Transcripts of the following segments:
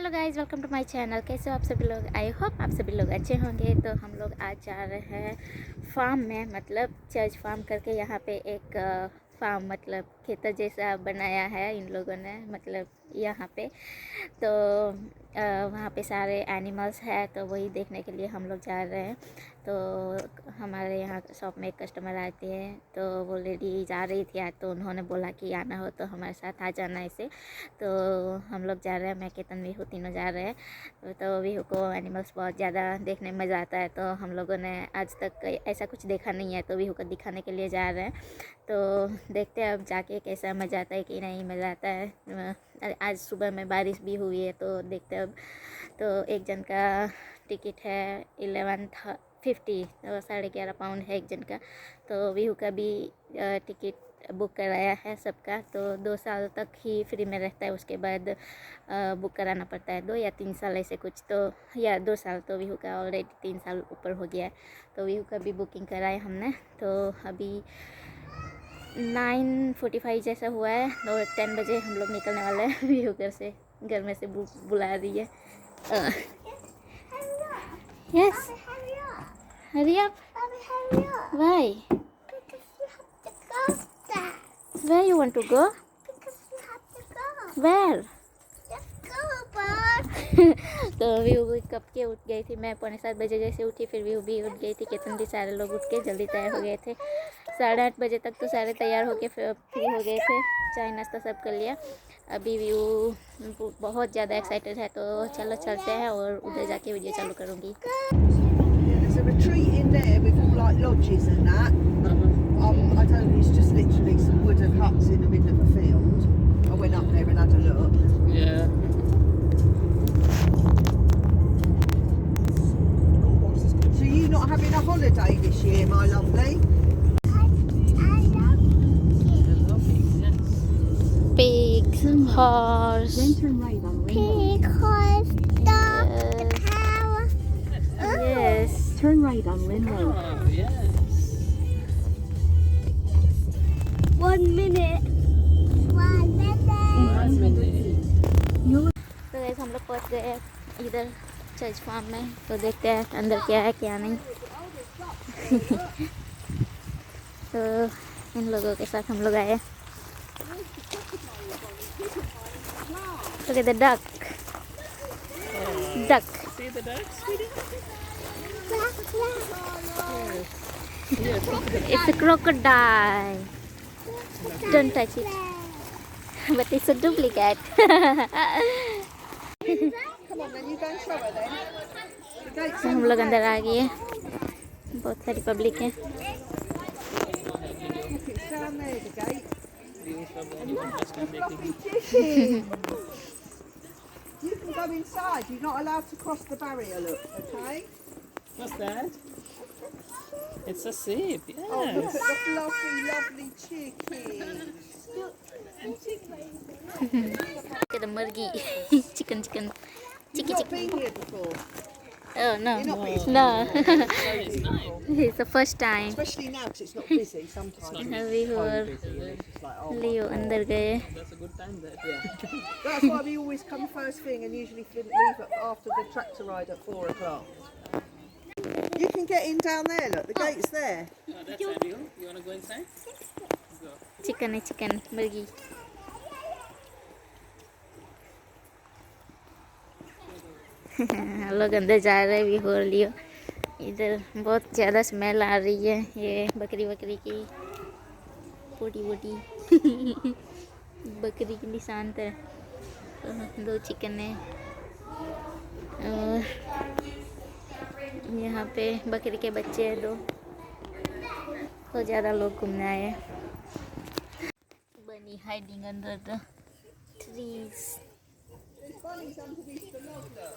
Hello guys, welcome to my channel. कैसे हो आप सभी लोग? आई होप आप सभी लोग अच्छे होंगे। तो हम लोग आज जा रहे हैं फार्म में, मतलब चर्च फार्म करके। यहाँ पे एक फार्म मतलब खेतर जैसा बनाया है इन लोगों ने, मतलब यहाँ पे तो वहाँ पे सारे एनिमल्स हैं, तो वही देखने के लिए हम लोग जा रहे हैं। तो हमारे यहाँ शॉप में एक कस्टमर आते हैं, तो वो लेडी जा रही थी आज, तो उन्होंने बोला कि आना हो तो हमारे साथ आ जाना ऐसे। तो हम लोग जा रहे हैं, मैं केतन विहू तीनों जा रहे हैं। तो विहू को एनिमल्स बहुत ज़्यादा देखने में मज़ा आता है, तो हम लोगों ने आज तक ऐसा कुछ देखा नहीं है, तो विहू को दिखाने के लिए जा रहे हैं। तो देखते हैं अब जाके कैसा मज़ा आता है कि नहीं मज़ा आता है। आज सुबह में बारिश भी हुई है, तो देखते हैं अब। तो एक जन का टिकट है 1150, तो 11.5 पाउंड है एक जन का। तो विहू का भी टिकट बुक कराया है सबका। तो 2 साल तक ही फ्री में रहता है, उसके बाद बुक कराना पड़ता है 2 या 3 साल ऐसे कुछ। तो या 2 साल, तो विहू का ऑलरेडी 3 साल ऊपर हो गया है। तो विहू का भी बुकिंग कराया हमने। तो अभी 9:45 जैसा हुआ है, और 10 बजे हम लोग निकलने वाले हैं। विहू घर में से बुला रही है। Yes, hurry up. Why? Where you want to go? Where? तो व्यू कब के उठ गई थी, मैं 6:45 बजे जैसे उठी, फिर व्यू भी उठ गई थी, केतन भी, सारे लोग उठ के जल्दी तैयार हो गए थे। 8:30 बजे तक तो सारे तैयार होके फ्री हो गए थे, चाय नाश्ता सब कर लिया। अभी व्यू बहुत ज़्यादा एक्साइटेड है, तो चलो चलते हैं और उधर जाके वीडियो चालू करूँगी। There's a retreat in there with all like lodges and that. I don't know, it's just literally some wooden huts in the middle of a field. I went up there and had a look. Yeah. So you not having a holiday this year, my lovely? Pig, horse, Pig, horse, dog, cow. yes. Turn right on Lynn Road. Oh, yes. 1 minute. 1 minute. तो guys हम लोग पहुंच गए इधर church farm में। तो देखते हैं अंदर क्या है क्या नहीं। तो इन लोगों के साथ हम लोग आए। Look at the duck. Duck. See the ducks, sweetie? It's a crocodile. Don't touch it. But it's a duplicate. Come on then, you go and show her then. The gate's हम लोग अंदर आ गए। बहुत सारी पब्लिक है। it's down there, the gate. You can go inside, you're not allowed to cross the barrier, look, okay? What's that? It's a sheep, yes. Oh, look at the fluffy, lovely chickens. Look at the murgi. Chicken. You've not been here before. Oh no. You're not been No. It's nice. It's the first time. Especially now because it's not busy sometimes. अभी और It's like, oh my Leo God. अंदर गए। That's a good time there. Yeah. That's why we always come first thing and usually leave after the tractor ride at 4 o'clock. You can get in down there, look, the gate's there. Oh, that's ideal. You want to go inside? Go. Chicken है, chicken मुर्गी। हम लोग अंदर जा रहे भी हो लियो। इधर बहुत ज़्यादा स्मेल आ रही है, ये बकरी की पोटी बकरी की निशान है। तो 2 चिकन है, और यहाँ पे बकरी के बच्चे हैं 2। तो ज़्यादा लोग घूमने आए हैं। Bunny hiding under the trees.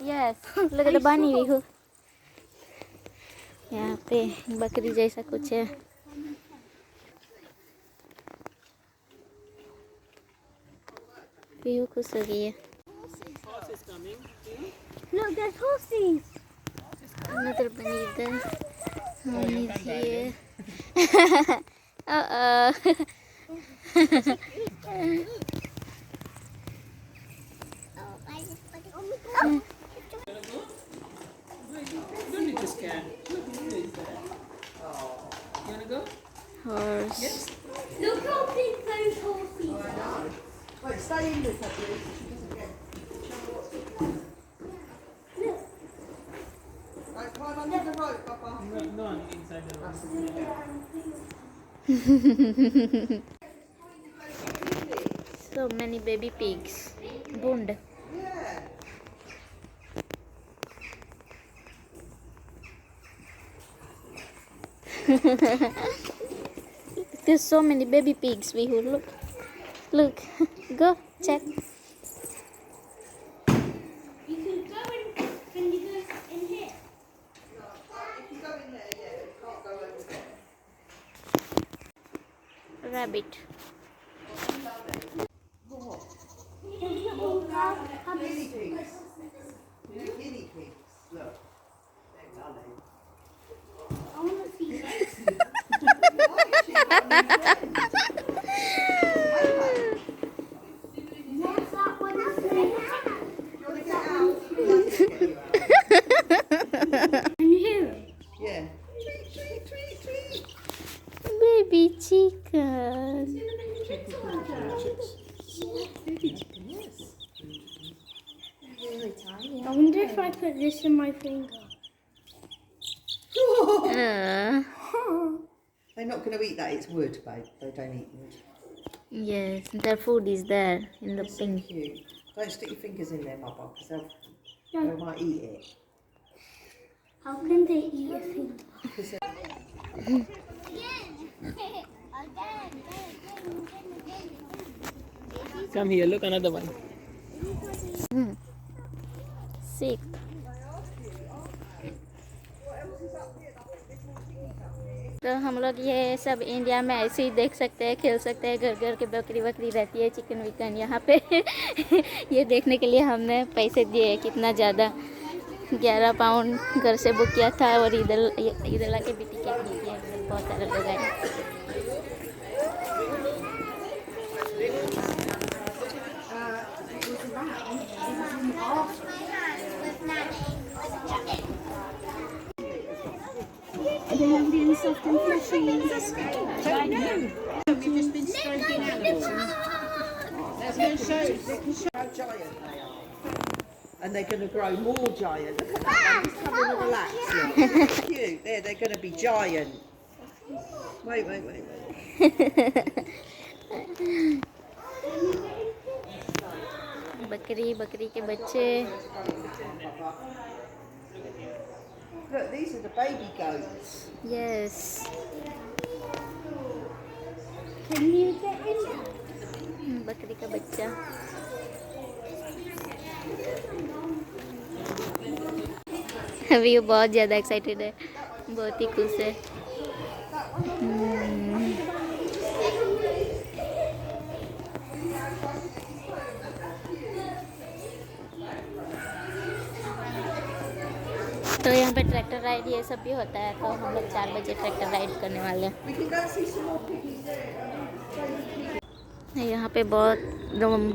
Yes, look at the bunny, Vihu. यहाँ पे बकरी जैसा कुछ है। विहू खुश हो गई है। Horse is coming. Look, there's horses. Another bunny there. One is here. Uh-oh. Don't need to scan. Look, Lulu is there. You wanna go? horse. Yes. Look how big those horses are. Wait, stay in with her, please. She doesn't get. Right, climb under the rope, Papa. No, inside the room. So many baby pigs. Bund. Yeah. There's so many baby pigs. We will look. Look. Go check. You can go in. Can you go in here? If you go in there, yeah, you can't go over there. Rabbit. Guinea pigs. Guinea pigs. Look. They're darling. I want to see that. What's that one? Do you want to get out? Can you hear it? Yeah. Tweet, tweet, tweet, tweet. Baby chicken. I wonder if I put this in my finger. They're not going to eat that. It's wood, babe. They don't eat wood. Yes, their food is there in the They're so pink. cute. Don't stick your fingers in there, Mama, because they No. might eat it. How can they eat a finger? Because they're- Come here, look another one. Sick. तो हम लोग ये सब India में ऐसे ही देख सकते हैं, खेल सकते हैं। घर घर के बकरी वकरी रहती है, चिकन विकन यहाँ पे ये देखने के लिए हमने पैसे दिए कितना ज़्यादा, 11 पाउंड घर से बुक किया था। और इधर लाके भी टिकट ली है। बहुत सारे लोग आए। Are they Indian soft and fleshy? We've just been stroking animals. That's going to show how giant they are. And they're going to grow more giant. Look at that one, just having a relax. Look. It's cute. There, they're going to be giant. Wait. बकरी के बच्चे। Look, these are the baby goats. Yes. Can you get in? बकरी का बच्चा। अभी वो बहुत ज़्यादा एक्साइटेड है, बहुत ही खुश है। तो यहाँ पे ट्रैक्टर राइड ये सब भी होता है। तो हम लोग 4 बजे ट्रैक्टर राइड करने वाले हैं। We can go and see some more piggies there. यहाँ पे बहुत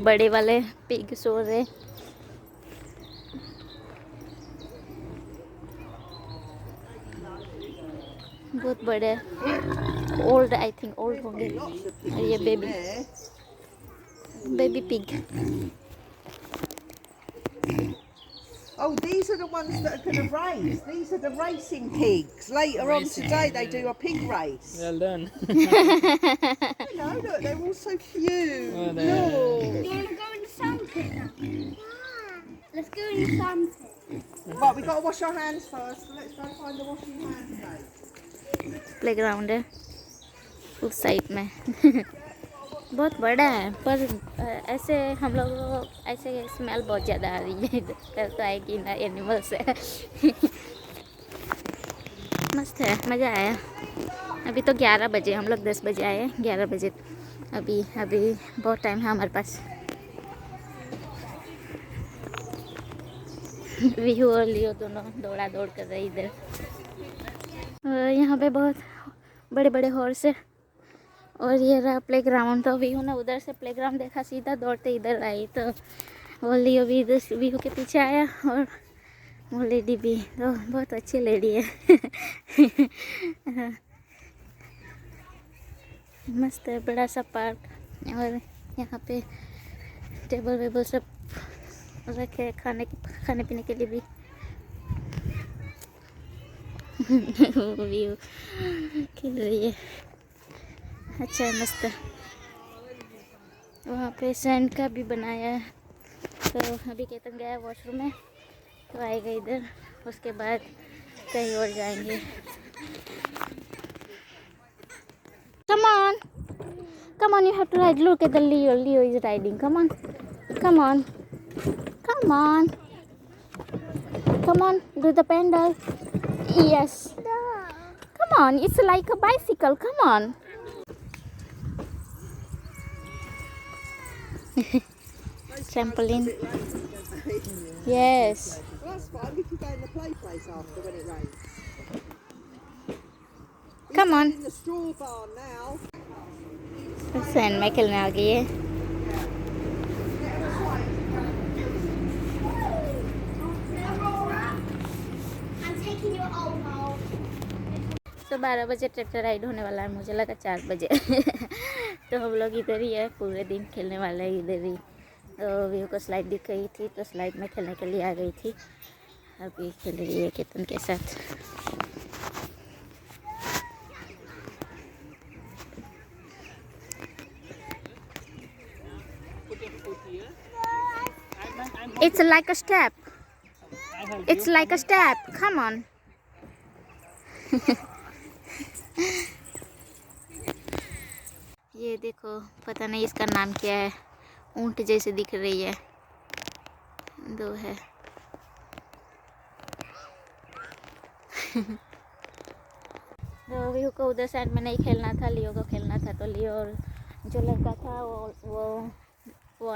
बड़े वाले पिग सो रहे। बहुत बड़े, ओल्ड, आई थिंक ओल्ड होंगे। Lots of और ये piggies in baby there. Pig. Oh, these are the ones that are going to race. These are the racing pigs. Later on today, they do a pig race. Well done. You know, look, they're all so cute. Oh, Look. there. You want to go in the sand pit now? Let's go in the sand pit. Right, we've got to wash our hands first. So let's go find the washing hands place. Playground है उस side में। बहुत बड़ा है, पर ऐसे हम लोग ऐसे स्मेल बहुत ज़्यादा आ रही है इधर। तो आएगी ना, एनिमल से। मस्त है, मज़ा आया। अभी तो 11 बजे, हम लोग 10 बजे आए, 11 बजे। अभी बहुत टाइम है हमारे पास। विहू और लियो दोनों दौड़ा दौड़ कर रहे इधर। यहाँ पे बहुत बड़े बड़े हॉर्स है। और ये रहा प्लेग्राउंड। तो विहू ने उधर से प्लेग्राउंड देखा, सीधा दौड़ते इधर आई। तो वो लियो भी बिहू के पीछे आया और वो लेडी भी, तो बहुत अच्छी लेडी है। मस्त है, बड़ा सा पार्क, और यहाँ पे टेबल वेबल सब रखे खाने पीने के लिए भी। व्यू खिल रही है, अच्छा है, मस्त है। वहाँ पे सैंड का भी बनाया है। तो अभी केतन गया वॉशरूम में, तो आएगा इधर, उसके बाद कहीं और जाएंगे। Come on, come on, you have to ride. Look at the Leo. Leo is riding. Come on, come on, come on, come on. Do the pedal. Yes. Come on, it's like a bicycle. Come on. Trampoline. Yes. Well, that's fine. We can go in the play place after when it rains. Come on. In the straw barn now. Sand में खेलने आ गई है। I'm taking your old hole. तो 12 बजे tractor ride होने वाला है, मुझे लगा 4 बजे। तो हम लोग इधर ही है, पूरे दिन खेलने वाले हैं इधर ही। तो व्यू को स्लाइड दिख रही थी, तो स्लाइड में खेलने के लिए आ गई थी। अभी खेल रही है केतन के साथ। It's like a step. It's like a step. Come on. ये देखो, पता नहीं इसका नाम क्या है, ऊंट जैसे दिख रही है, 2 है। तो लियो को उधर साइड में नहीं खेलना था, लियो को खेलना था। तो लियो और जो लड़का था वो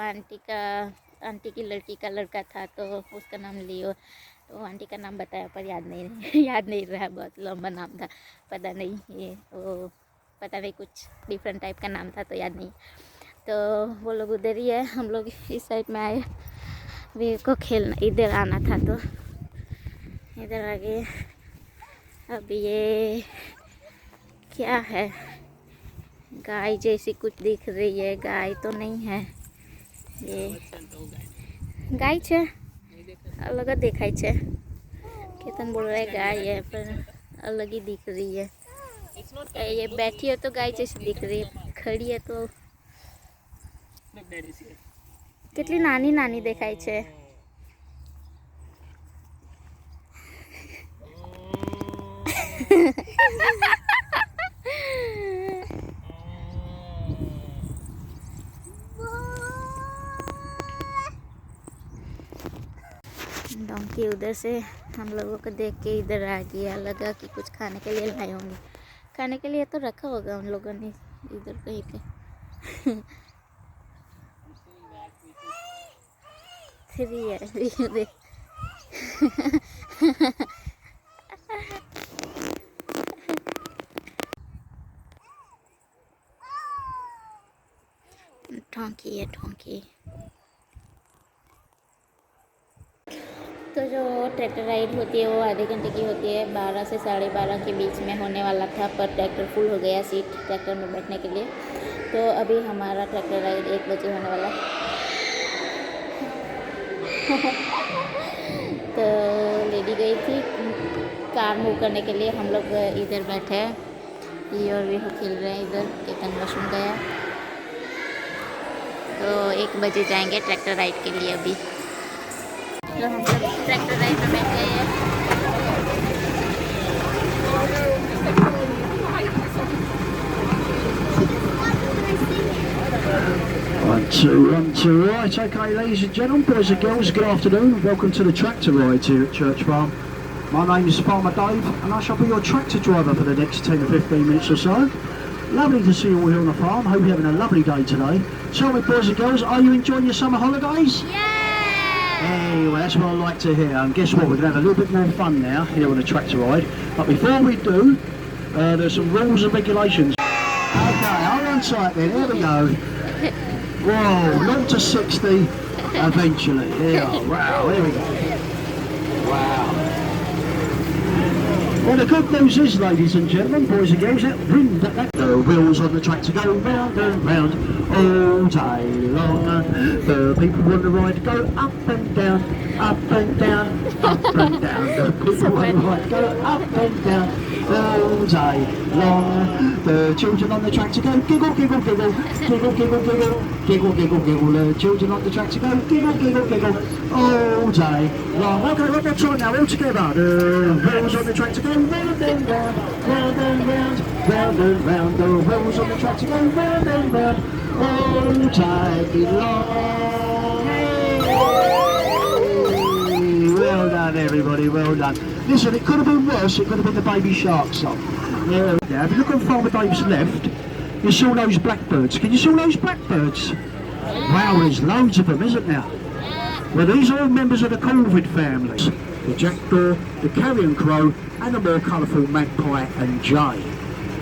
आंटी की लड़की का लड़का था, तो उसका नाम लियो। तो आंटी का नाम बताया पर याद नहीं रहा, बहुत लंबा नाम था, पता नहीं ये वो पता नहीं कुछ डिफरेंट टाइप का नाम था, तो याद नहीं। तो वो लोग उधर ही है, हम लोग इस साइड में आए। वे को खेलना इधर आना था, तो इधर आ गए। अब ये क्या है, गाय जैसी कुछ दिख रही है, गाय तो नहीं है, ये गाय छे, अलग देखाय छे। केतन बोल रहा है गाय है, पर अलग ही दिख रही है। ये बैठी है तो गाय जैसी दिख रही है, खड़ी है तो કેટલી નાની દેખાય છે। डोंकी उधर से हम लोगों को देख के इधर आ गया, लगा कि कुछ खाने के लिए लाए होंगे। खाने के लिए तो रखा होगा उन लोगों ने इधर कहीं पे। थ्री है देख। डोंकी है डोंकी। तो जो ट्रैक्टर राइड होती है वो आधे घंटे की होती है, 12 से 12:30 के बीच में होने वाला था, पर ट्रैक्टर फुल हो गया सीट ट्रैक्टर में बैठने के लिए। तो अभी हमारा ट्रैक्टर राइड 1 बजे होने वाला। तो लेडी गई थी कार मूव करने के लिए, हम लोग इधर बैठे हैं, ये और भी खेल रहे हैं इधर। केतन वॉशरूम गया, तो 1 बजे जाएंगे ट्रैक्टर राइड के लिए। अभी तो हम लोग ट्रैक्टर राइड में बैठ गए हैं। One, two, right. Okay, ladies and gentlemen, boys and girls, good afternoon. Welcome to the tractor rides here at Church Farm. My name is Farmer Dave, and I shall be your tractor driver for the next 10 to 15 minutes or so. Lovely to see you all here on the farm. Hope you're having a lovely day today. Tell me, boys and girls, are you enjoying your summer holidays? Yeah! Hey, well, that's what I like to hear. And guess what? We're going to have a little bit more fun now here on the tractor ride. But before we do, there's some rules and regulations. Okay, hold on tight then. Here we go. Whoa, 0 to 60 Eventually, yeah. Wow, there we go. Wow. Well, the good news is, ladies and gentlemen, boys and girls, that the wheels on the tractor go round and round all day long. The people on the ride go up and down, up and down, up and down. The people on the ride go up and down all day long. The children on the tractor go giggle, giggle, giggle, giggle, giggle, giggle, giggle, giggle, giggle. The children on the tractor go giggle, giggle, giggle all day long. Okay, one more time now, all together. The wheels on the tractor go round and round, round and round, round and round. The wheels on the tractor go round and round all day long. Well done, everybody, well done. Listen, it could have been worse, it could have been the Baby Shark song. Yeah. If you look on Farmer Dave's left, you saw those blackbirds. Can you see those blackbirds? Wow, there's loads of them, isn't there? Well, these are all members of the corvid families. The jackdaw, the carrion crow, and the more colourful magpie and jay.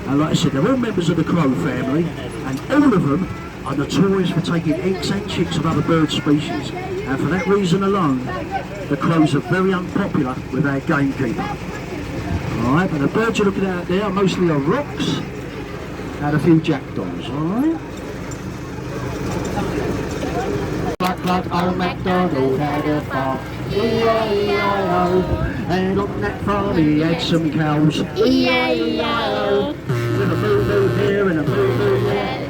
And like I said, they're all members of the crow family, and all of them are notorious for taking eggs and chicks of other bird species. And for that reason alone, the crows are very unpopular with our gamekeeper. Alright, but the birds you're looking at there mostly are rocks and a few jackdaws, alright? Cluck, cluck, old MacDonald had a farm, E-I-E-I-O, and on that farm he had some cows, E-I-E-I-O, with a moo-moo here and a moo-moo there,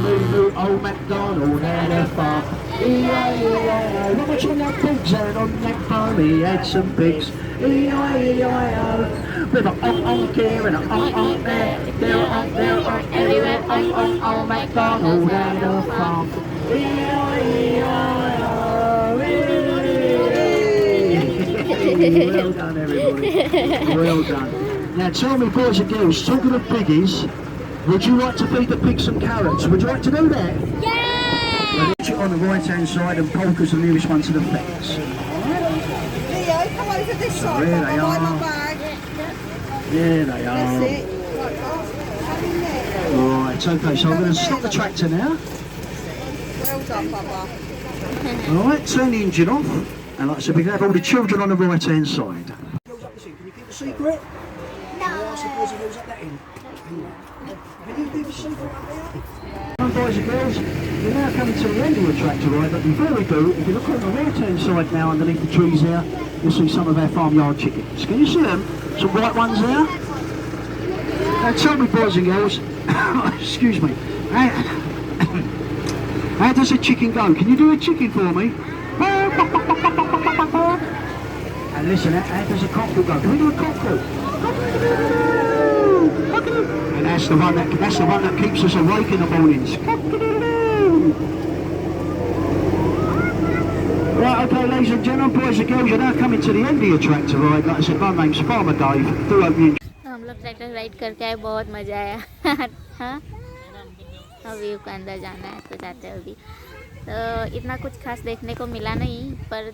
moo-moo, old MacDonald had a farm, E-I-E-I-O, how much on that pigs, and on that farm he had some pigs, E-I-E-I-O, with a onk here and a onk there, there, everywhere, old MacDonald had a farm, E-I-E-I-O. Well done, everybody. Well done. Now tell me, boys and girls, talking of piggies, would you like to feed the pigs some carrots? Would you like to do that? Yeah! Well, let's on the right-hand side and Polka's the nearest one to the fence. Leo, come over this side. There they I'll are. my bag. There they are. That's it. Right, have in there. Right, okay, so I'm going to stop the tractor now. Well done, Bubba. Alright, turn the engine off. And like I said, we can have all the children on the right-hand side. Can you keep a secret? No. Ask the boys and girls up that end. Can you keep a secret up there? Boys and girls, we're now coming to the end of the tractor ride, but before we do, if you look on the right-hand side now underneath the trees there, you'll see some of our farmyard chickens. Can you see them? Some white ones there? Now tell me, boys and girls, excuse me, how does a chicken go? Can you do a chicken for me? And listen, how does a cockerel go? Can we do a cockerel? And that's the one that keeps us awake in the mornings. Right, okay, ladies and gentlemen, boys and girls, you're now coming to the end of your tractor ride. Like I said, my name's Farmer Dave. Do hope you enjoy. हम लोग tractor ride करके आए, बहुत मज़ा आया। हाँ, अभी को अंदर जाना है तो जाते हैं अभी। तो इतना कुछ खास देखने को मिला नहीं, पर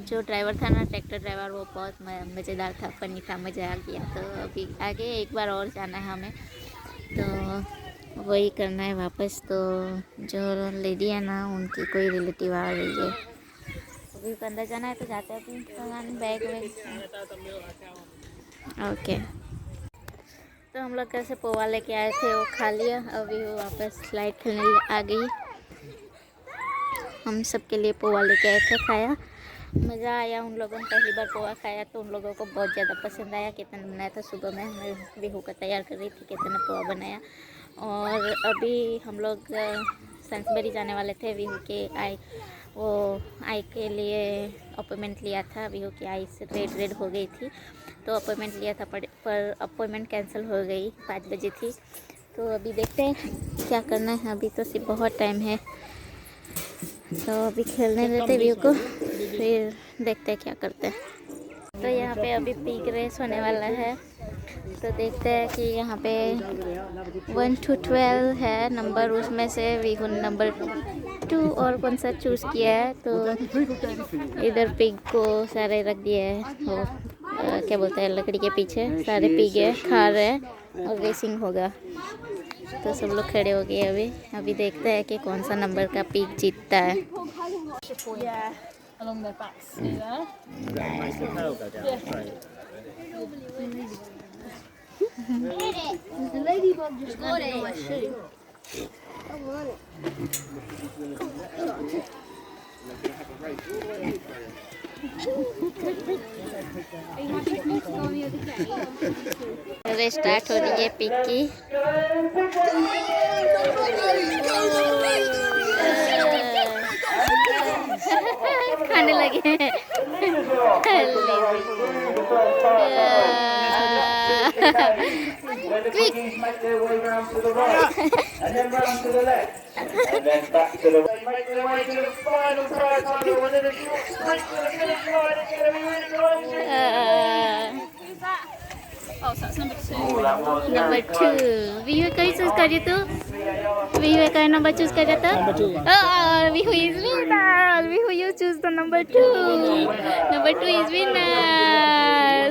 जो ड्राइवर था ना, ट्रैक्टर ड्राइवर, वो बहुत मज़ेदार था, फनी था, मज़ा आ गया। तो अभी आगे एक बार और जाना है हमें, तो वही करना है वापस। तो जो लेडी है ना, उनकी कोई रिलेटिव आ रही है, अभी अंदर जाना है तो जाते हैं अभी। Bag okay. तो हम लोग कैसे पोहा लेके आए थे, वो खा लिया, अभी वो वापस स्लाइड खेलने आ गई। हम सब के लिए पोहा लेके आए थे, खाया, मज़ा आया। उन लोगों ने पहली बार पोहा खाया तो उन लोगों को बहुत ज़्यादा पसंद आया। कितना बनाया था सुबह में, मैं बिहू का तैयार कर रही थी, कितना पोहा बनाया। और अभी हम लोग सैंसबरी जाने वाले थे, बिहू के आई के लिए अपॉइंटमेंट लिया था। बिहू की आई से रेड हो गई थी, तो अपॉइंटमेंट लिया था, पर अपॉइंटमेंट कैंसिल हो गई, 5 बजे थी। तो अभी देखते हैं क्या करना है, अभी तो सिर्फ बहुत टाइम है। तो अभी खेलने देते व्यू को, फिर देखते हैं क्या करते हैं। तो यहाँ पे अभी पीक रेस होने वाला है, तो देखते हैं कि यहाँ पे 1 to 12 है नंबर, उसमें से वीहू नंबर 2 और कौन सा चूज़ किया है। तो इधर पिग को सारे रख दिए हैं, वो क्या बोलते हैं, लकड़ी के पीछे सारे पिग है, खा रहे हैं और रेसिंग होगा। तो सब लोग खड़े हो गए अभी देखते हैं कि कौन सा नंबर का पिक जीतता है। Yeah, along their backs. See there? Makes the tail go down straight. The ladybug just landed on my shoe. I want it. Race start हो रही है पिक की। खाने लगे हैं। When the piggies make their way round to the right, and then round to the left, and then back to the right. They make their way to the final tire tunnel, and then a short sprint to the finish line. It's going to be really close. Oh, so that's number 2. Oh, that was number 2 Vihu कहीं choose करिए तो विहू का number choose करिए तो who is winner. Who you choose the number 2 is winner.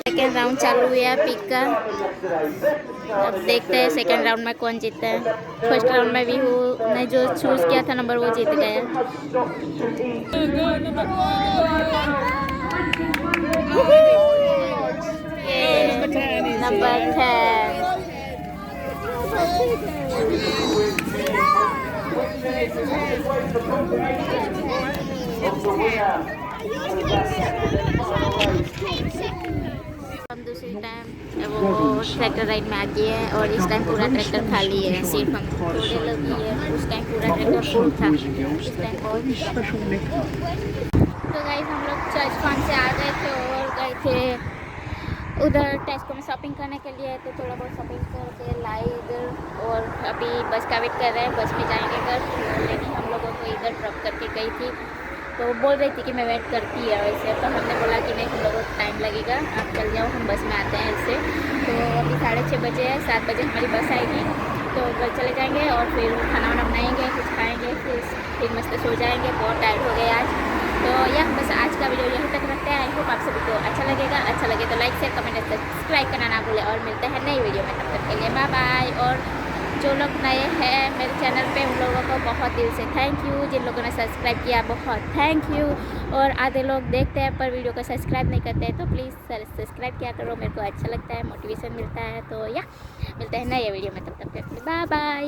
Second round चालू हुआ है pick का। अब देखते हैं सेकेंड राउंड में कौन जीतता है। फर्स्ट राउंड में विहू ने जो चूज किया था नंबर वो जीत गया। नंबर 10 हम दूसरी टाइम वो ट्रैक्टर राइड में आ गए हैं और इस टाइम पूरा ट्रैक्टर खाली है, सिर्फ हम थोड़े लोग ही है। उस टाइम पूरा ट्रैक्टर फुल था। इस टाइम बहुत तो गाइस हम लोग चर्च फार्म से आ गए थे और गए थे उधर टेस्को में शॉपिंग करने के लिए। तो थोड़ा बहुत शॉपिंग करके लाए इधर और अभी बस का वेट कर रहे हैं। बस में जाएंगे घर, लेकिन हम लोगों को इधर ड्रॉप करके गई थी तो बोल रही थी कि मैं वेट करती है वैसे। तो हमने बोला कि नहीं, हम लोगों को टाइम लगेगा, आप चल जाओ, हम बस में आते हैं इससे। तो अभी 6:30 बजे है, 7 बजे हमारी बस आएगी तो घर चले जाएंगे और फिर खाना वाना बनाएंगे, कुछ खाएंगे, फिर मस्त सो जाएंगे। बहुत टायर्ड हो गए आज। तो यह बस आज का वीडियो यहीं तक रखते हैं। आई होप आप सभी को अच्छा लगेगा। अच्छा लगे तो लाइक शेयर कमेंट सब्सक्राइब करना ना भूलें और मिलते हैं नई वीडियो में। तब तक के लिए बाय बाय। और जो लोग नए हैं मेरे चैनल पे उन लोगों को बहुत दिल से थैंक यू। जिन लोगों ने सब्सक्राइब किया बहुत थैंक यू। और आधे लोग देखते हैं पर वीडियो को सब्सक्राइब नहीं करते हैं, तो प्लीज़ सब्सक्राइब किया करो, मेरे को अच्छा लगता है, मोटिवेशन मिलता है। तो या मिलते हैं नए वीडियो में, तब तक के लिए बाय बाय।